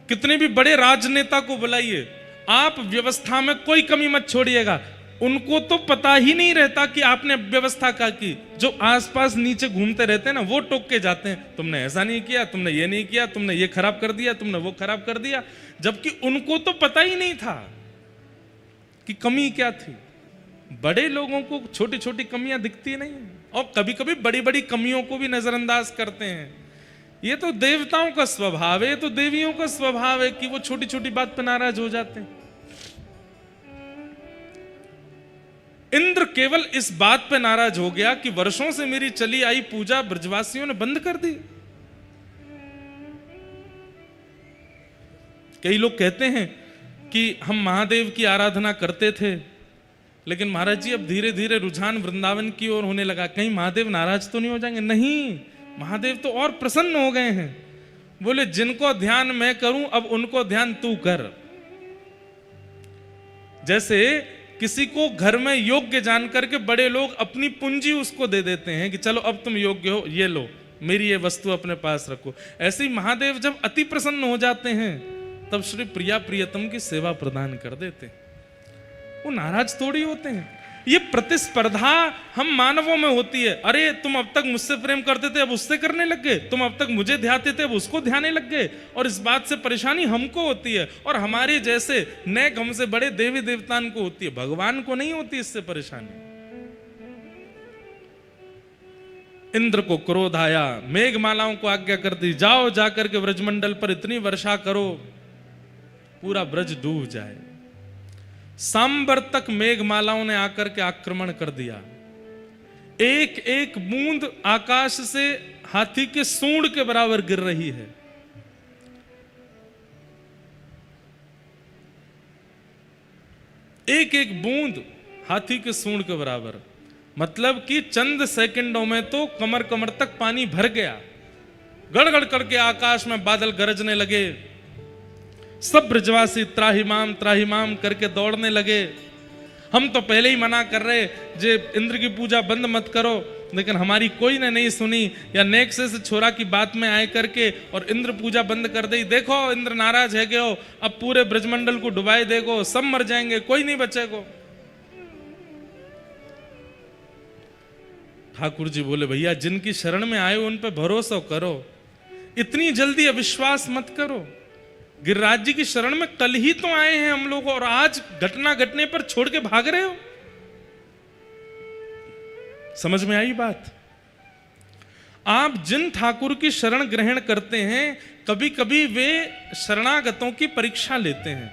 कितने भी बड़े राजनेता को बुलाइए, आप व्यवस्था में कोई कमी मत छोड़िएगा, उनको तो पता ही नहीं रहता कि आपने व्यवस्था क्या की। जो आसपास नीचे घूमते रहते हैं ना, वो टोक के जाते हैं, तुमने ऐसा नहीं किया, तुमने ये नहीं किया, तुमने ये खराब कर दिया, तुमने वो खराब कर दिया, जबकि उनको तो पता ही नहीं था कि कमी क्या थी। बड़े लोगों को छोटी छोटी कमियां दिखती नहीं, और कभी कभी बड़ी बड़ी कमियों को भी नजरअंदाज करते हैं। ये तो देवताओं का स्वभाव है, ये तो देवियों का स्वभाव है कि वो छोटी छोटी बात पर नाराज हो जाते हैं। इंद्र केवल इस बात पे नाराज हो गया कि वर्षों से मेरी चली आई पूजा ब्रजवासियों ने बंद कर दी। कई लोग कहते हैं कि हम महादेव की आराधना करते थे, लेकिन महाराज जी अब धीरे धीरे रुझान वृंदावन की ओर होने लगा, कहीं महादेव नाराज तो नहीं हो जाएंगे? नहीं, महादेव तो और प्रसन्न हो गए हैं। बोले जिनको ध्यान मैं करूं, अब उनको ध्यान तू कर। जैसे किसी को घर में योग्य जान करके बड़े लोग अपनी पूंजी उसको दे देते हैं कि चलो अब तुम योग्य हो, ये लो, मेरी ये वस्तु अपने पास रखो। ऐसे ही महादेव जब अति प्रसन्न हो जाते हैं तब श्री प्रिया प्रियतम की सेवा प्रदान कर देते हैं। वो नाराज थोड़ी होते हैं। ये प्रतिस्पर्धा हम मानवों में होती है। अरे तुम अब तक मुझसे प्रेम करते थे, अब उससे करने लग गए, तुम अब तक मुझे ध्याते थे, अब उसको ध्याने लग गए, और इस बात से परेशानी हमको होती है, और हमारे जैसे नेक हमसे बड़े देवी देवताओं को होती है, भगवान को नहीं होती इससे परेशानी। इंद्र को क्रोध आया, मेघमालाओं को आज्ञा कर दी, जाओ जाकर के ब्रजमंडल पर इतनी वर्षा करो पूरा ब्रज डूब जाए। सांबर तक मेघमालाओं ने आकर के आक्रमण कर दिया। एक एक बूंद आकाश से हाथी के सूंड के बराबर गिर रही है। एक एक बूंद हाथी के सूंड के बराबर, मतलब कि चंद सेकंडों में तो कमर कमर तक पानी भर गया। गड़गड़ करके आकाश में बादल गरजने लगे। सब ब्रजवासी त्राहिमाम करके दौड़ने लगे। हम तो पहले ही मना कर रहे जे इंद्र की पूजा बंद मत करो, लेकिन हमारी कोई ने नहीं सुनी, या नेक से छोरा की बात में आए करके और इंद्र पूजा बंद कर दी। देखो इंद्र नाराज है गयो, अब पूरे ब्रजमंडल को डुबाए देखो, सब मर जाएंगे, कोई नहीं बचेगा। ठाकुर जी बोले भैया जिनकी शरण में आए उन पे भरोसा करो, इतनी जल्दी अविश्वास मत करो। गिरिराज जी की शरण में कल ही तो आए हैं हम लोग, और आज घटना घटने पर छोड़ के भाग रहे हो। समझ में आई बात? आप जिन ठाकुर की शरण ग्रहण करते हैं, कभी कभी वे शरणागतों की परीक्षा लेते हैं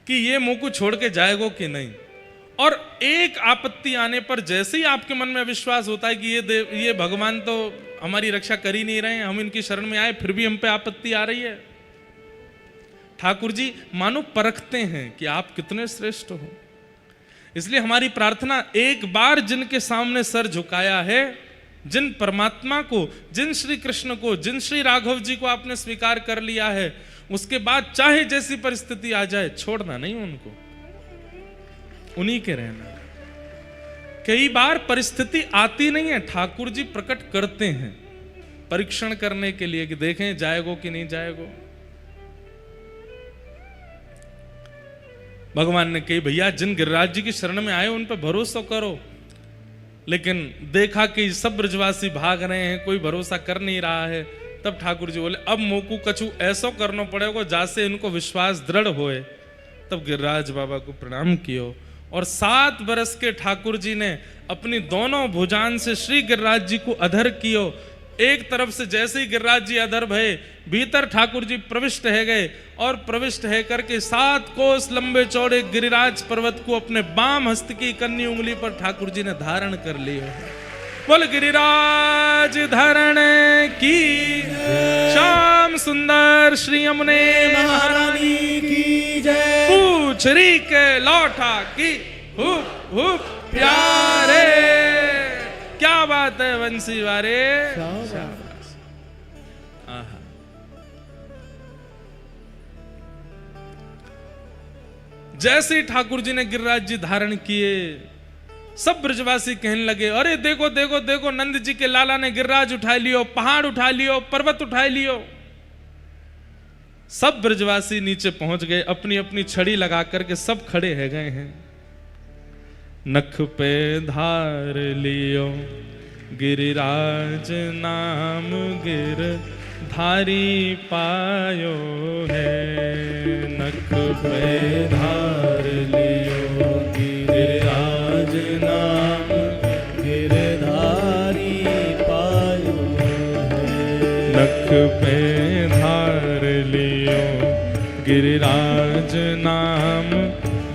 कि ये मुंह को छोड़ के जाएगो कि नहीं। और एक आपत्ति आने पर जैसे ही आपके मन में विश्वास होता है कि ये भगवान तो हमारी रक्षा कर ही नहीं रहे हैं, हम इनकी शरण में आए फिर भी हम पे आपत्ति आ रही है, ठाकुर जी मानो परखते हैं कि आप कितने श्रेष्ठ हो। इसलिए हमारी प्रार्थना, एक बार जिनके सामने सर झुकाया है, जिन परमात्मा को, जिन श्री कृष्ण को, जिन श्री राघव जी को आपने स्वीकार कर लिया है, उसके बाद चाहे जैसी परिस्थिति आ जाए छोड़ना नहीं उनको, उन्हीं के रहना। कई बार परिस्थिति आती नहीं है, ठाकुर जी प्रकट करते हैं परीक्षण करने के लिए कि देखें जाएगो कि नहीं जाएगो। भगवान ने कही भैया जिन गिरिराज जी की शरण में आए उन पर भरोसा करो, लेकिन देखा कि सब ब्रजवासी भाग रहे हैं, कोई भरोसा कर नहीं रहा है, तब ठाकुर जी बोले अब मोकू कछु ऐसा करना पड़ेगा जासे इनको विश्वास दृढ़ होए। तब गिरिराज बाबा को प्रणाम कियो, और 7 बरस के ठाकुर जी ने अपनी दोनों भुजान से श्री गिरिराज जी को अधर कियो। एक तरफ से जैसे ही गिरिराज जी अधर भये, भीतर ठाकुर जी प्रविष्ट है गए, और प्रविष्ट है करके 7 कोस लंबे चौड़े गिरिराज पर्वत को अपने बाम हस्त की कन्नी उंगली पर ठाकुर जी ने धारण कर लिया। बोल गिरिराज धारण की, श्याम सुंदर श्री यमुने महारानी की जय। पूछरी के लौटा की हुप हुप प्यारे, क्या बात है वंशी वारे। जैसे ठाकुर जी ने गिरिराज जी धारण किए, सब ब्रजवासी कहने लगे अरे देखो देखो देखो नंद जी के लाला ने गिरिराज उठा लियो, पहाड़ उठा लियो, पर्वत उठा लियो। सब ब्रजवासी नीचे पहुंच गए, अपनी अपनी छड़ी लगा करके सब खड़े है गए हैं। नख पे धार लियो गिरिराज नाम गिर धारी पायो है। नख पे धार लियो गिरिराज नाम गिरधारी पायो है। नख पे धार लियो गिरिराज नाम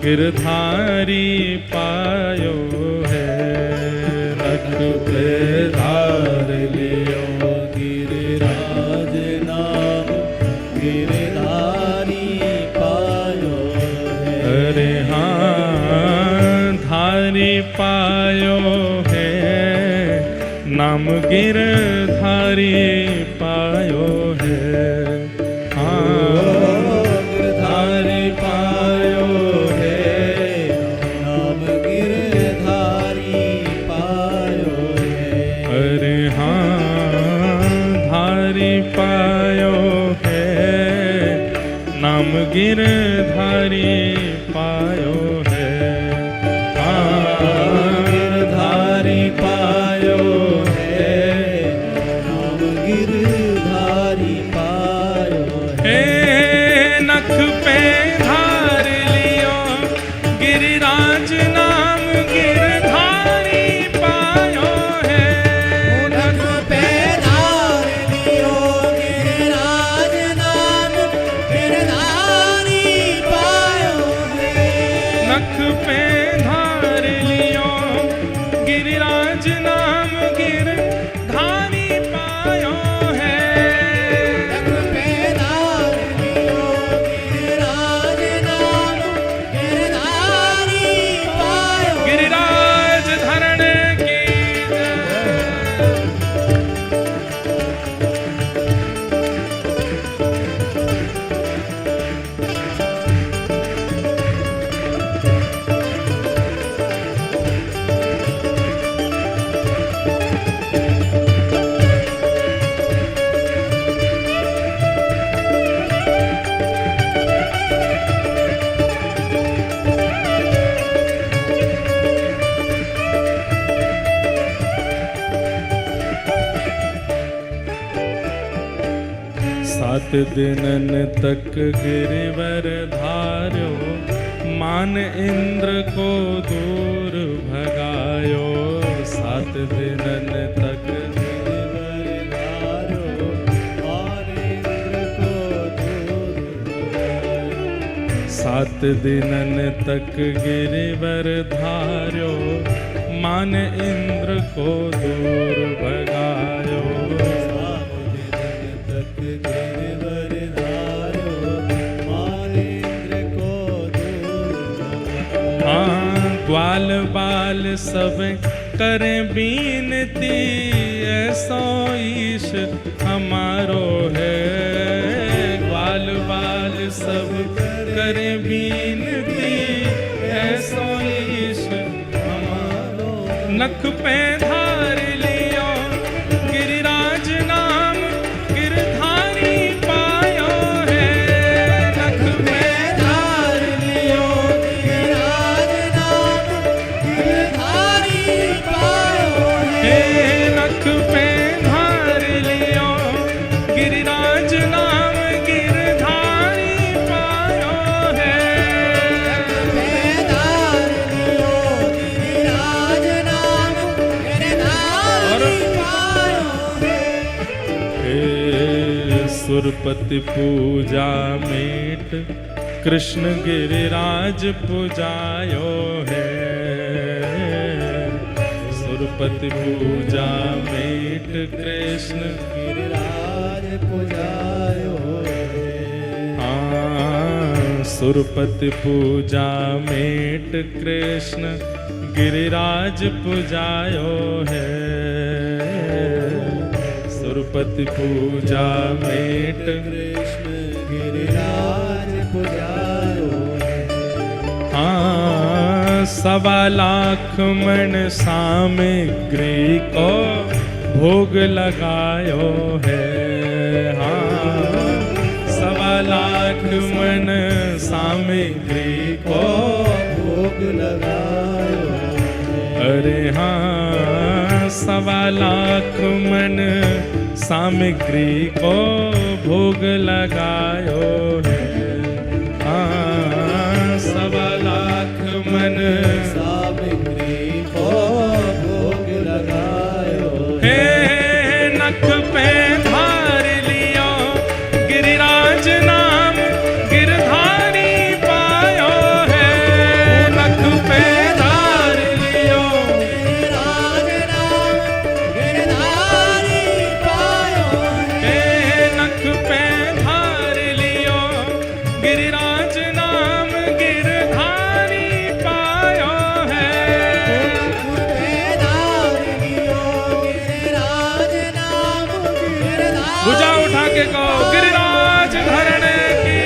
गिरधारी पायो है। नख पे धार लियो गिरिराज नाम गिरधारी पायो है। अरे हाँ धारी पायो है, नाम गिरधारी पायो है। हाँ गिरधारी पायो है, नाम गिरधारी पायो है। अरे हाँ धारी पायो है, नाम गिरधारी पायो है। हाँ गिरधारी पायो है, नाम गिरधारी पायो है। नख पे धार लियो गिरिराज नाम गिरधारी पायो है। नख पे धार लियो गिरिराज नाम गिरधारी पायो है। नख पे धार लियो गिरिराज नाम गिरधारी पायो है। नख पे धार लियो गिरिराज नाम गिरधारी पायो। गिरिराज धरण की जय। सात दिनन तक गिरिवर धार्यो, मान इंद्र को दूर भगायो। सात दिनन तक गिरिवर धार्यो, मान इंद्र को दूर भगायो। सात दिनन तक गिरिवर धार्यो, मान इंद्र को दूर भगायो। गिरिवर धार्यो, मान इंद्र को दूर भगायो। हाँ ग्वाल बाल सब करें बीनती, ऐसो ईश हमारो है। ग्वाल बाल सब करें बीनती, ऐसो ईश हमारो। नख पे धार लियो गिरिराज नाम गिरधारी पायो है। नख पे धार लियो गिरिराज नाम गिरधारी पायो है। हे नख पे धार लियो गिरिराज नाम गिरधारी पायो है। धार लियो गिरिराज नाम गिरधारी पायो है। हे सुरपति पूजा मेट, कृष्ण गिरिराज पुजायो है। सुरपति पूजा मेट, कृष्ण गिरिराज पुजायो है। हाँ सुरपति पूजा मेट, कृष्ण गिरिराज पुजायो है। सुरपति पूजा मेट, कृष्ण गिरिराज पुजायो है। हाँ 1.25 लाख मण सामग्री को भोग लगायो है। हाँ सवा लाख मन सामग्री को भोग लगायो अरे हाँ सवा लाख मन सामग्री को भोग लगायो है हाँ सवा लाख मन सामग्री को भोग लगायो हे नख पे धार लियो गिरिराज नाम गिरधारी पायो है नख पे धार लियो गिरिराज नाम गिरधारी पायो हे नख पे धार लियो गिरिराज नाम गिरधारी पायो है भुजा उठा के कहो गिरिराज धरण की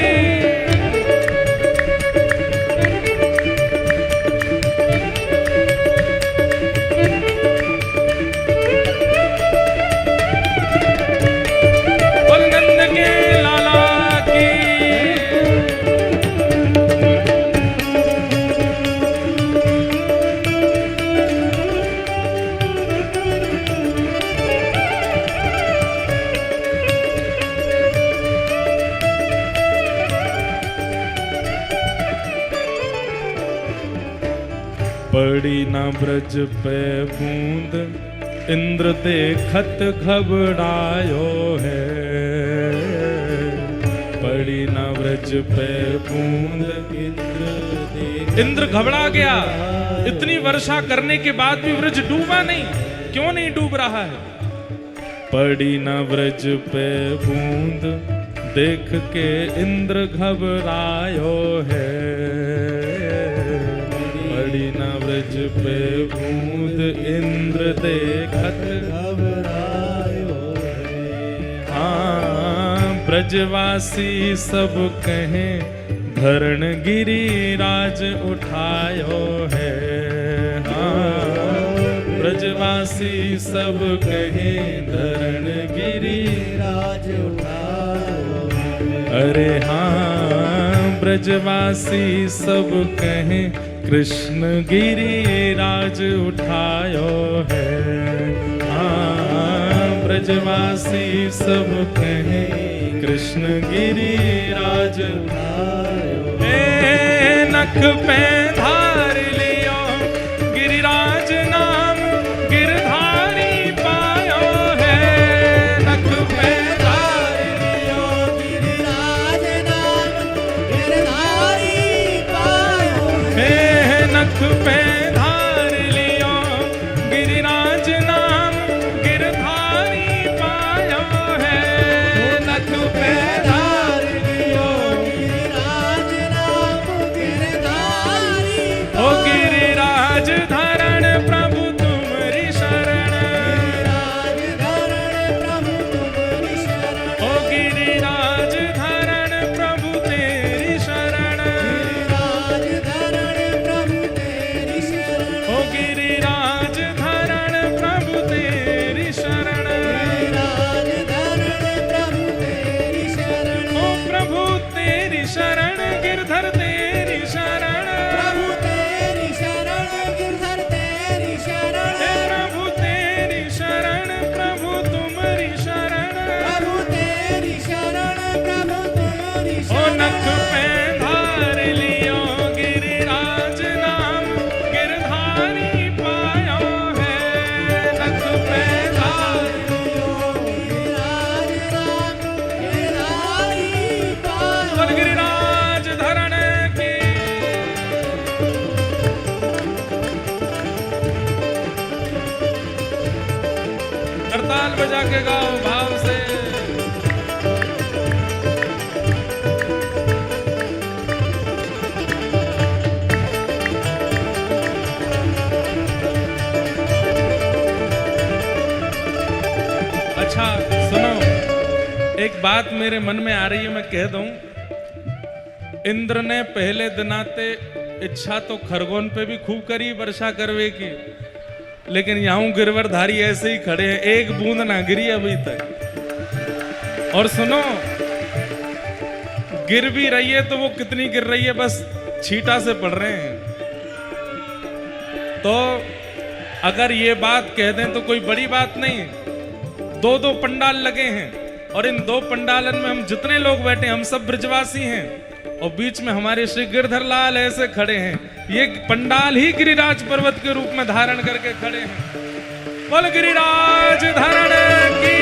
बुलंद के लाला की पड़ी न ब्रज पे बूंद इंद्र देखत घबरायो है पड़ी न ब्रज पे बूंद इंद्र घबरा गया इतनी वर्षा करने के बाद भी ब्रज डूबा नहीं क्यों नहीं डूब रहा है पड़ी न ब्रज पे बूंद देख के इंद्र घबरायो है पड़ी न ब्रज पे बूंद इंद्र देखत घबरायो हाँ ब्रजवासी सब कहें धरण गिरिराज उठायो है हाँ ब्रजवासी सब कहें धरण गिरिराज उठायो अरे हाँ ब्रजवासी सब कहें कृष्ण गिरिराज उठायो है हाँ ब्रजवासी सब कहें कृष्ण गिरिराज उठायो ए नख पे धार लियो गिरिराज नाम गिरधारी पायो है नख पे धार लियो गिरिराज नाम गिरधारी पायो हे नख पे धार लियो गिरिराज नाम गिरधारी पायो है नख पे धार लियो गिरिराज नाम गिरधारी ओ गिरिराज धरण प्रभु तुम्हारी शरण गिरिराज धरण प्रभु तुम्हारी शरण ओ गिरिराज धरण प्रभु तेरी शरण गिरिराज धरण प्रभु तेरी शरण ओ गिरिराज धरण प्रभु तेरी शरण गिरिराज धरण प्रभु तेरी शरण ओ प्रभु तेरी शरण गिरधर तेरी शरण प्रभु तेरी शरण गिरधर तेरी शरण हे प्रभु तेरी शरण प्रभु तुम्हारी शरण प्रभु तेरी शरण प्रभु तुम्हारी ओ शरण नख पे धार लियो गिरिराज नाम गिरधारी पायो है नख पे धार गिरिराज नाम गिरधारी पायो बोल गिरिराज धरण की करताल बजा के गाओ भाव से अच्छा सुनो एक बात मेरे मन में आ रही है मैं कह दूं इंद्र ने पहले दिनाते इच्छा तो खरगोन पे भी खूब करी वर्षा करवे की लेकिन यहाँ गिरवरधारी ऐसे ही खड़े हैं एक बूंद ना गिरी अभी तक और सुनो गिर भी रही है तो वो कितनी गिर रही है, बस छींटा से पड़ रहे हैं। तो अगर ये बात कह दें तो कोई बड़ी बात नहीं। 2-2 पंडाल लगे हैं और इन 2 पंडालन में हम जितने लोग बैठे हैं हम सब ब्रजवासी हैं, और बीच में हमारे श्री गिरधर लाल ऐसे खड़े हैं। ये पंडाल ही गिरिराज पर्वत के रूप में धारण करके खड़े हैं। बोल गिरिराज धारण की।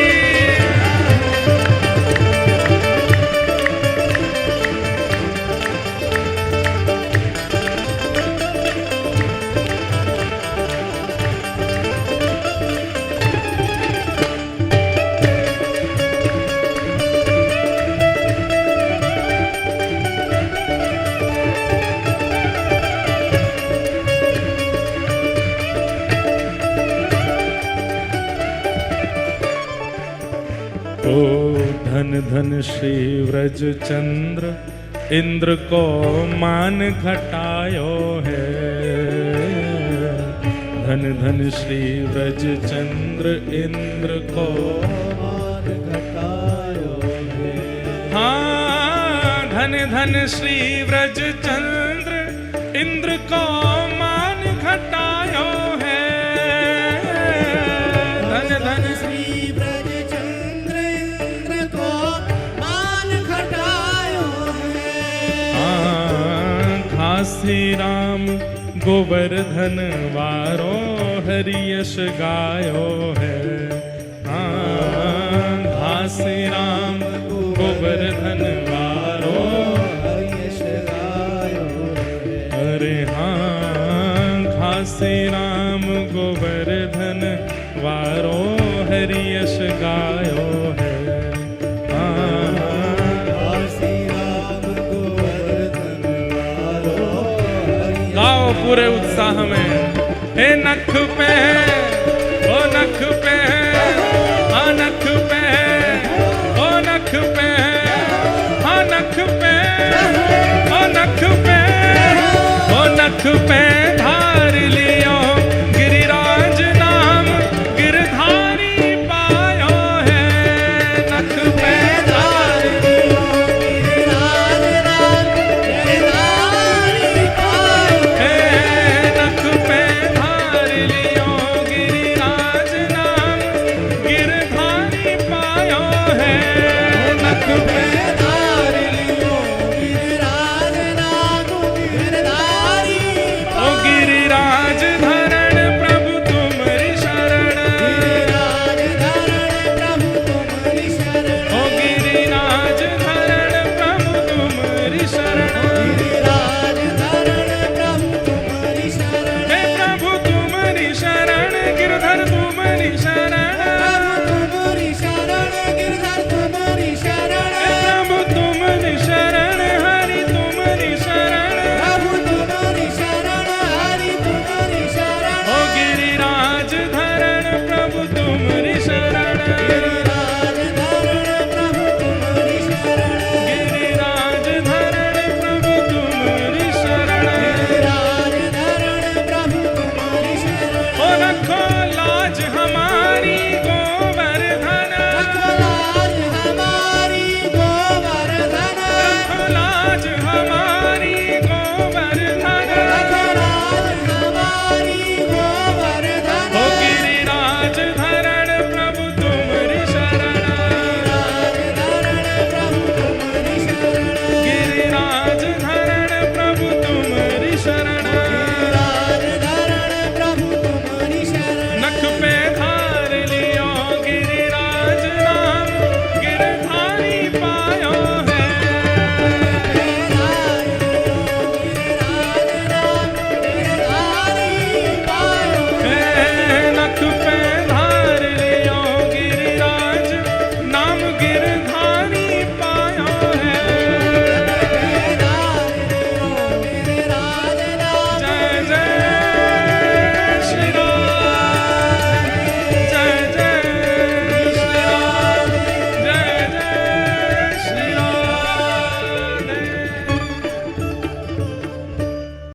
ओ धन धन श्री व्रज चंद्र इंद्र को मान घटायो है। धन धन श्री व्रज चंद्र इंद्र को मान घटायो है। हाँ, धन धन श्री व्रज चंद्र इंद्र को मान घटायो है। धन धन श्री ब्रज चंद्र इंद्र को मान घटायो है। घासी राम गोवर्धन वारो हरि यश गायो है। घासी राम गोवर्धन वारो हरि यश गायो है। अरे हाँ, घासी राम गोवर्धन वारो हरि यश गायो है। घासी राम गोवर्धन वारो हरि यश गाओ पूरे उत्साह में। हे नख पे